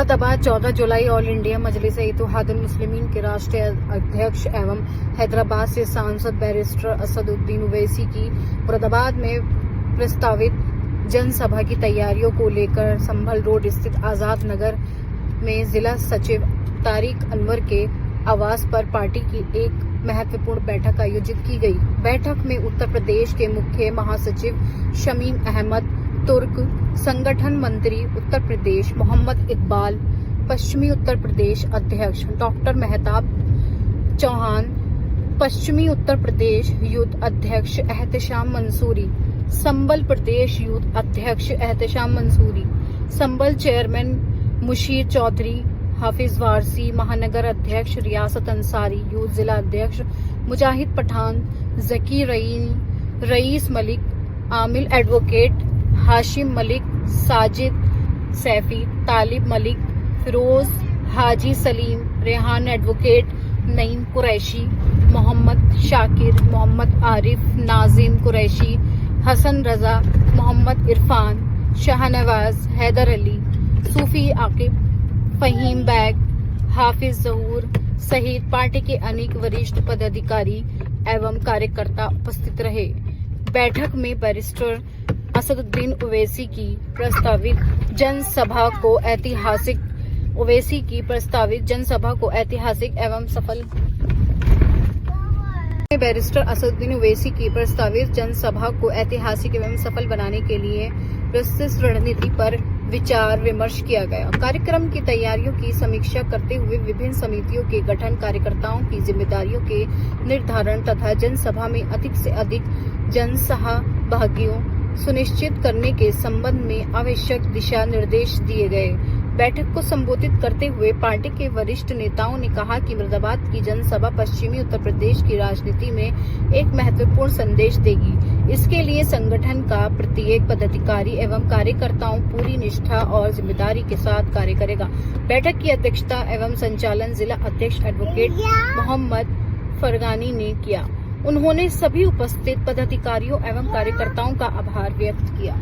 मुरादाबाद 14 जुलाई all India मजलिस इत्तेहादुल मुस्लिमीन के राष्ट्रीय अध्यक्ष एवं हैदराबाद से सांसद बैरिस्टर असदुद्दीन ओवैसी की मुरादाबाद में प्रस्तावित जनसभा की तैयारियों को लेकर संभल रोड स्थित आजाद नगर में जिला सचिव तारिक अनवर के आवास पर पार्टी की एक महत्वपूर्ण बैठक आयोजित की गई। बैठक में उत्तर प्रदेश के मुख्य महासचिव शमीम अहमद तुर्क, संगठन मंत्री उत्तर प्रदेश मोहम्मद इकबाल, पश्चिमी उत्तर प्रदेश अध्यक्ष डॉक्टर मेहताब चौहान, पश्चिमी उत्तर प्रदेश यूथ अध्यक्ष एहतशाम मंसूरी, संबल प्रदेश यूथ अध्यक्ष एहतशाम मंसूरी, संबल चेयरमैन मुशीर चौधरी, हाफिज वारसी, महानगर अध्यक्ष रियासत अंसारी, यूथ जिला अध्यक्ष मुजाहिद पठान, जकी रईस मलिक, आमिल एडवोकेट हाशिम मलिक, साजिद सैफी, तालिब मलिक, फिरोज हाजी सलीम, रेहान एडवोकेट, नईम कुरैशी, मोहम्मद शाकिर, मोहम्मद आरिफ, नाजिम कुरैशी, हसन रजा, मोहम्मद इरफान, शाहनवाज, हैदर अली, सूफी आकिब, फहीम बैग, हाफिज जहूर सहित पार्टी के अनेक वरिष्ठ पदाधिकारी एवं कार्यकर्ता उपस्थित रहे। बैठक में बैरिस्टर असदुद्दीन ओवैसी की प्रस्तावित जनसभा एवं सफल बनाने के लिए प्रस्तुत रणनीति पर विचार विमर्श किया गया। कार्यक्रम की तैयारियों की समीक्षा करते हुए विभिन्न समितियों के गठन, कार्यकर्ताओं की जिम्मेदारियों के निर्धारण तथा जनसभा में अधिक से अधिक जनसहभागियों सुनिश्चित करने के संबंध में आवश्यक दिशा निर्देश दिए गए। बैठक को संबोधित करते हुए पार्टी के वरिष्ठ नेताओं ने कहा कि मुरादाबाद की जनसभा पश्चिमी उत्तर प्रदेश की राजनीति में एक महत्वपूर्ण संदेश देगी। इसके लिए संगठन का प्रत्येक पदाधिकारी एवं कार्यकर्ताओं पूरी निष्ठा और जिम्मेदारी के साथ कार्य करेगा। बैठक की अध्यक्षता एवं संचालन जिला अध्यक्ष एडवोकेट मोहम्मद फरगानी ने किया। उन्होंने सभी उपस्थित पदाधिकारियों एवं कार्यकर्ताओं का आभार व्यक्त किया।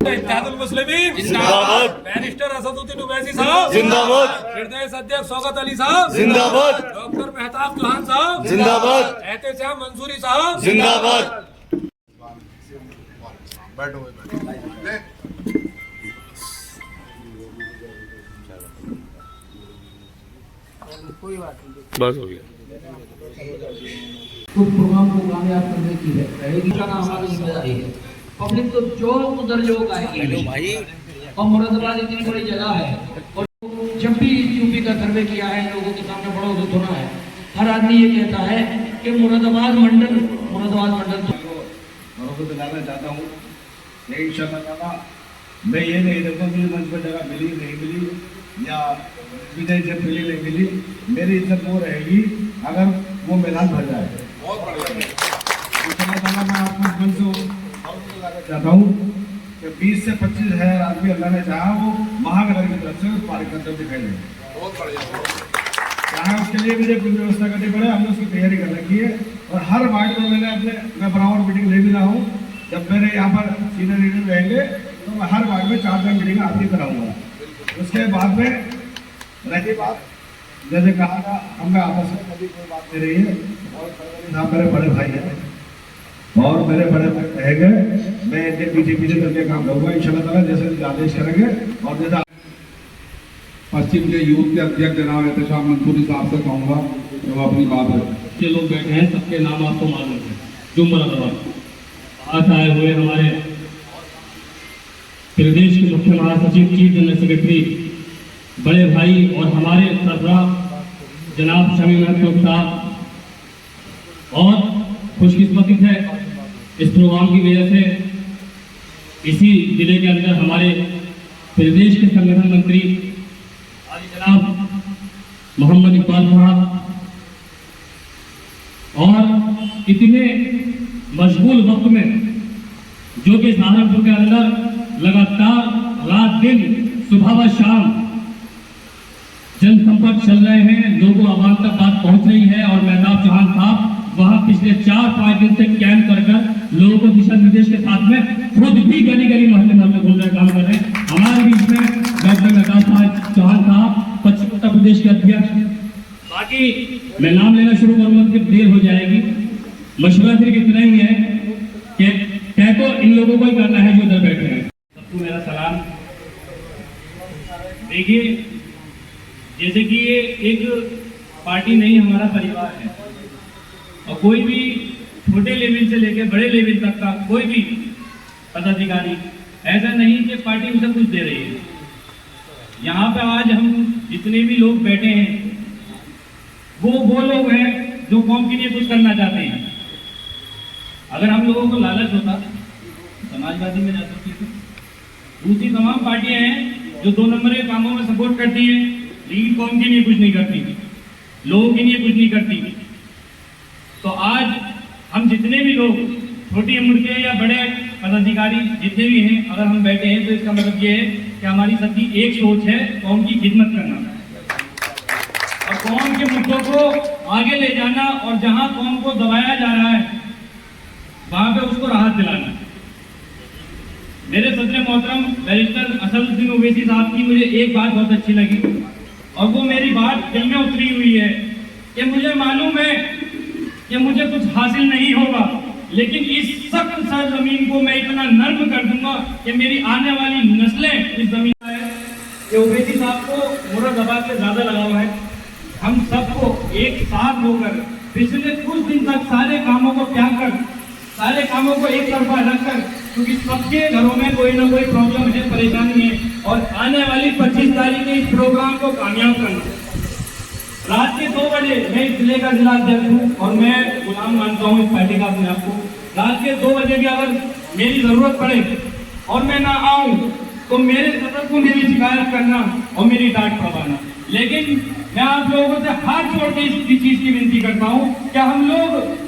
इत्तेहादुल मुस्लिमीन जिंदाबाद, बैरिस्टर असदुद्दीन ओवैसी साहब जिंदाबाद, प्रदेश अध्यक्ष शौकत अली साहब जिंदाबाद, डॉक्टर मेहताब चौहान साहब जिंदाबाद, एहतशाम मंसूरी साहब जिंदाबाद। कोई बात नहीं, बस हो गया। उस प्रोग्राम को कामयाब करने की रहेगी हमारी जिम्मेदारी है। पब्लिक तो जो उधर जो आएगी भाई, और मुरादाबाद इतनी बड़ी जगह है और जब भी यूपी का सर्वे किया है, लोगों के सामने बड़ा उधर सुना है, हर आदमी ये कहता है कि मुरादाबाद मंडल तो दिलाना चाहता हूँ। इंशाअल्लाह मैं ये नहीं देखूँ मुझे मंच पर जगह मिली नहीं मिली या विजय जब मिली नहीं मिली, मेरी इज्जत वो रहेगी अगर वो मैदान भर जाए। मैं आपको मंच से चाहता हूँ कि 20 से 25 हज़ार आदमी अल्लाह ने चाहा वो महानगर की तरफ से पारी करते हुए दिखाई देंगे। चाहे उसके लिए मुझे कुछ व्यवस्था करनी पड़े, हमने उसकी तैयारी कर रखी है। और हर वार्ड में मैं बराबर मीटिंग ले भी रहा हूँ। जब मेरे यहाँ पर सीनियर लीडर रहेंगे तो मैं हर वार्ड में 4 मीटिंग आपकी कराऊंगा। उसके बाद में रही बात, जैसे कहा था, हमें आपस में कभी कोई बात नहीं रही है और मेरे बड़े भाई हैं और मेरे बड़े भाई रहेंगे, मैं इनके पीछे करके काम करूँगा इंशाअल्लाह ताला, जैसे आदेश करेंगे। और जैसा पश्चिम के यूथ के अध्यक्ष जनाब एहतशाम मंसूरी साहब से कहूँगा जब अपनी बात है। के लोग बैठे हैं, सबके नाम आपको मालूम है। जो मुरादाबाद आज आए हुए हमारे प्रदेश के मुख्य महासचिव, चीफ जनरल सेक्रेटरी, बड़े भाई और हमारे सरबराह जनाब शमीम अहमद साहब, और खुशकिस्मती है इस प्रोग्राम की वजह से इसी जिले के अंदर हमारे प्रदेश के संगठन मंत्री जनाब मोहम्मद इकबाल साहब और इतने मशगूल वक्त में जो कि सहारनपुर के अंदर लगातार रात दिन सुबह व शाम जनसंपर्क चल रहे हैं, लोगों आवाम तक बात पहुंच रही है। और मेहताब चौहान साहब वहां पिछले 4-5 दिन से कैंप कर लोगों को दिशा निर्देश के साथ में खुद भी गली गली मोहल्ले मोहल्ले घूम रहे काम कर रहे हैं। हमारे बीच में डॉक्टर मेहताब चौहान साहब पश्चिम उत्तर प्रदेश के अध्यक्ष। बाकी मैं नाम लेना शुरू करूंगा कि देर हो जाएगी। मशवरा सिर्फ इतना ही है कि तय तो इन लोगों को ही करना है जो उधर बैठे हैं। सबको मेरा सलाम। देखिए, जैसे कि ये एक पार्टी नहीं, हमारा परिवार है और कोई भी छोटे लेवल से लेकर बड़े लेवल तक का कोई भी पदाधिकारी ऐसा नहीं कि पार्टी उसे कुछ दे रही है। यहाँ पे आज हम जितने भी लोग बैठे हैं वो लोग हैं जो कौम के लिए कुछ करना चाहते हैं। अगर हम लोगों को लालच होता समाजवादी में जा सकती थी। दूसरी तमाम पार्टियां हैं जो 2 नंबर के कामों में सपोर्ट करती हैं, लेकिन कौम के लिए कुछ नहीं करती, लोगों के लिए कुछ नहीं करती। तो आज हम जितने भी लोग छोटी उम्र के या बड़े पदाधिकारी जितने भी हैं, अगर हम बैठे हैं तो इसका मतलब ये है कि हमारी सबकी एक सोच है, कौम की खिदमत करना और कौम के मुद्दों को आगे ले जाना, और जहां कौम को दबाया जा रहा है वहां पे उसको राहत दिलाना। मेरे सदर मोहतरम बैरिस्टर असदुद्दीन ओवैसी साहब की मुझे एक बात बहुत अच्छी लगी और वो मेरी बात दिल में उतरी हुई है कि मुझे मालूम है कि मुझे कुछ हासिल नहीं होगा, लेकिन इस सख्त सरजमीन को मैं इतना नर्म कर दूंगा कि मेरी आने वाली नस्लें इस जमीन है कि ओवैसी साहब को मुरादाबाद से ज्यादा लगाव है। हम सबको एक साथ होकर पिछले कुछ दिन तक सारे कामों को त्याग कर, सारे कामों को एक तरफा रखकर, क्योंकि सबके घरों में कोई ना कोई प्रॉब्लम है, परेशानी है, और आने वाली 25 तारीख के इस प्रोग्राम को कामयाब करना। रात के 2 बजे मैं इस जिले का जिला अध्यक्ष हूँ और मैं गुलाम मानता हूँ इस पार्टी का अपने आप को। रात के 2 बजे भी अगर मेरी जरूरत पड़े और मैं ना आऊँ तो मेरे सदर को मेरी शिकायत करना और मेरी डांट पड़वाना। लेकिन मैं आप लोगों से हाथ जोड़ के इस चीज की विनती करता हूँ कि हम लोग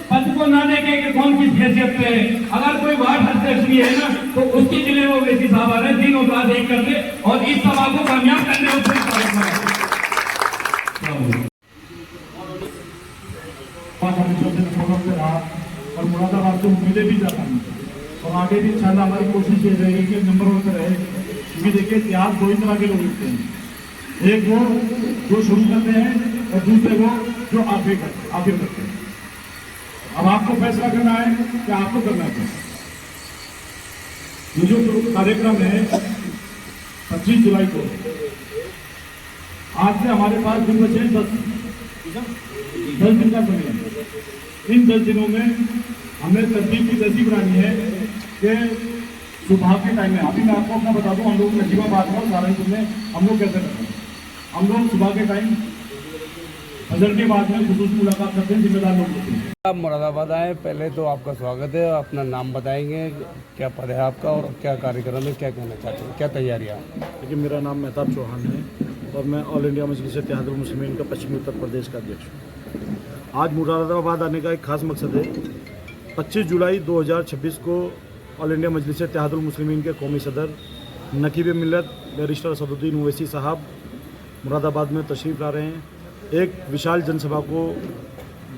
पद को ना देखें कि कौन किस हैसियत पे है। अगर कोई वार्ड अध्यक्ष भी है ना तो उसके जिले में ओवैसी साहब आ रहे हैं, 3 औलाद एक करके, और इस सभा को कामयाब करने और मुरादाबाद को उम्मीदें भी जाता है और आगे भी इंशाल्लाह हमारी कोशिश ये रहेगी कि नंबर 1 पर रहे। क्योंकि देखिए, इतिहास 2 ही तरह के लोग लिखते हैं, एक वो जो शुरू करते हैं और दूसरे वो जो आखिर करते हैं। अब आपको फैसला करना है कि आपको करना है। ये जो कार्यक्रम है 25 जुलाई को, आज से हमारे पास दिन बचे 10 दिन का समय है। इन 10 दिनों में हमें तरतीब की ऐसी बनानी है कि सुबह के टाइम में, अभी मैं आपको अपना बता दूं, हम लोग नजीबाबाद में सहारनपुर में हम लोग कैसे करते हैं। हम लोग सुबह के टाइम फजर के बाद में खुसूसी मुलाकात करते हैं, जिम्मेदार लोग होते हैं। आप मुरादाबाद आए, पहले तो आपका स्वागत है। अपना नाम बताएंगे, क्या पद है आपका और क्या कार्यक्रम है, क्या कहना चाहते हैं, क्या तैयारियाँ? देखिए, मेरा नाम मेहताब चौहान है और मैं ऑल इंडिया मजलिस इत्तेहादुल मुस्लिमीन का पश्चिमी उत्तर प्रदेश का अध्यक्ष हूँ। आज मुरादाबाद आने का एक खास मकसद है। 25 जुलाई 2026 को ऑल इंडिया मजलिस इत्तेहादुल मुस्लिमीन के कौमी सदर नकीब मिल्लत बैरिस्टर असदुद्दीन ओवैसी साहब मुरादाबाद में तशरीफ़ ला रहे हैं। एक विशाल जनसभा को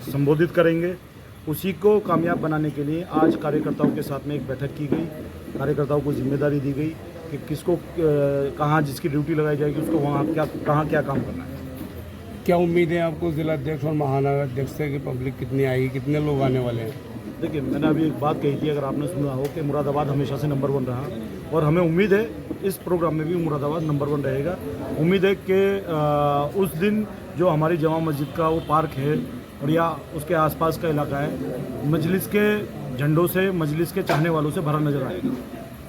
संबोधित करेंगे। उसी को कामयाब बनाने के लिए आज कार्यकर्ताओं के साथ में एक बैठक की गई। कार्यकर्ताओं को जिम्मेदारी दी गई कि किसको कहाँ जिसकी ड्यूटी लगाई जाएगी उसको वहाँ क्या काम करना है। क्या उम्मीद है आपको जिला अध्यक्ष और महानगर अध्यक्ष से कि पब्लिक कितनी आएगी, कितने लोग आने वाले हैं? देखिए, मैंने अभी एक बात कही थी, अगर आपने सुना हो, कि मुरादाबाद हमेशा से नंबर 1 रहा और हमें उम्मीद है इस प्रोग्राम में भी मुरादाबाद नंबर 1 रहेगा। उम्मीद है कि उस दिन जो हमारी जमा मस्जिद का वो पार्क है और या उसके आसपास का इलाका है, मजलिस के झंडों से, मजलिस के चाहने वालों से भरा नजर आएगा।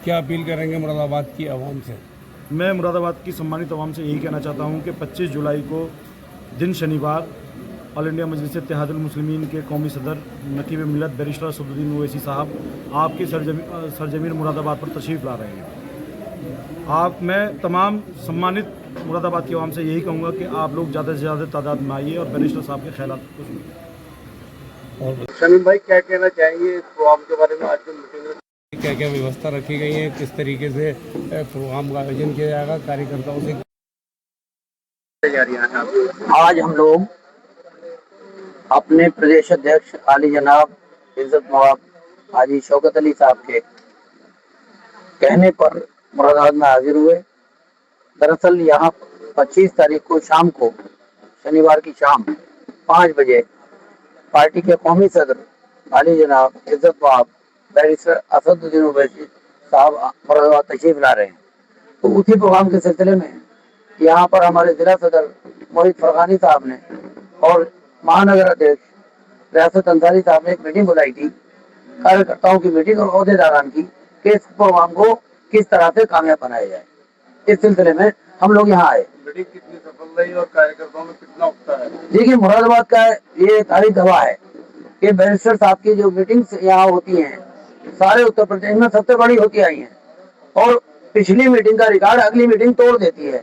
क्या अपील करेंगे मुरादाबाद की आवाम से? मैं मुरादाबाद की सम्मानित आवाम से यही कहना चाहता हूँ कि 25 जुलाई को दिन शनिवार ऑल इंडिया मजलिस इत्तेहादुल मुस्लिमीन के कौमी सदर नकीब मिल्लत बैरिस्टर असदुद्दीन ओवैसी साहब आपकी सरजमीन मुरादाबाद पर तशरीफ़ ला रहे हैं। मैं तमाम सम्मानित मुरादाबाद की आवाम से यही कहूँगा कि आप लोग ज़्यादा से ज़्यादा तादाद में आइए और बैरिस्टर साहब के ख्यालात को सुनिए। शमीम भाई, क्या कहना चाहेंगे इस प्रोग्राम के बारे में? आज जो मीटिंग में क्या क्या व्यवस्था रखी गई है, किस तरीके से प्रोग्राम का आयोजन किया जाएगा, कार्यकर्ताओं से तैयारियां हैं? आज हम लोग अपने प्रदेश अध्यक्ष आली जनाब इज्जत नवाब हाजी शौकत अली साहब के कहने पर मुरादाबाद में हाजिर हुए। दरअसल यहाँ 25 तारीख को शाम को, शनिवार की शाम 5 बजे पार्टी के कौमी सदर आली जनाब इज्जत बाब बैरिस्टर असदुद्दीन ओवैसी साहब मुरादाबाद तशरीफ ला रहे हैं। तो उसी प्रोग्राम के सिलसिले में यहाँ पर हमारे जिला सदर मोहित फरगानी साहब ने और महानगर अध्यक्ष रियासत अंसारी साहब ने एक मीटिंग बुलाई थी, कार्यकर्ताओं की मीटिंग और अहदेदारान की, कि इस प्रोग्राम को किस तरह से कामयाब बनाया जाए। इस सिलसिले में हम लोग यहाँ आए। मीटिंग कितनी सफल रही और कार्यकर्ताओं में कितना उत्साह है? देखिए, मुरादाबाद का ये तारीख गवाह है कि बैरिस्टर साहब की जो मीटिंग्स यहाँ होती हैं सारे उत्तर प्रदेश में सबसे बड़ी होती आई हैं और पिछली मीटिंग का रिकॉर्ड अगली मीटिंग तोड़ देती है।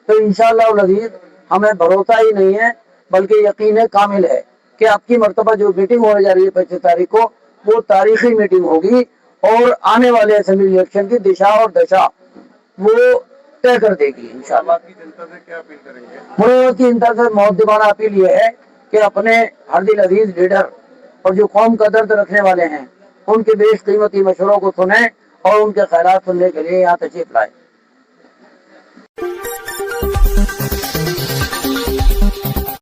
तो इंशाअल्लाह अज़ीज़ हमें भरोसा ही नहीं है बल्कि यकीन है कामिल है कि आपकी मर्तबा जो मीटिंग होने जा रही है 25 तारीख को, वो तारीखी मीटिंग होगी और आने वाले असेंबली इलेक्शन की दिशा और दशा वो तय कर देगी इंशाअल्लाह। की जनता से क्या अपील करेंगे? मुरादाबाद की जनता से मुद्दीबाना अपील ये है कि अपने हर दिल अजीज लीडर और जो कौम का दर्द रखने वाले हैं उनके बेशकीमती मशवरों को सुने और उनके ख्यालात सुनने के लिए यहाँ तशरीफ लाए।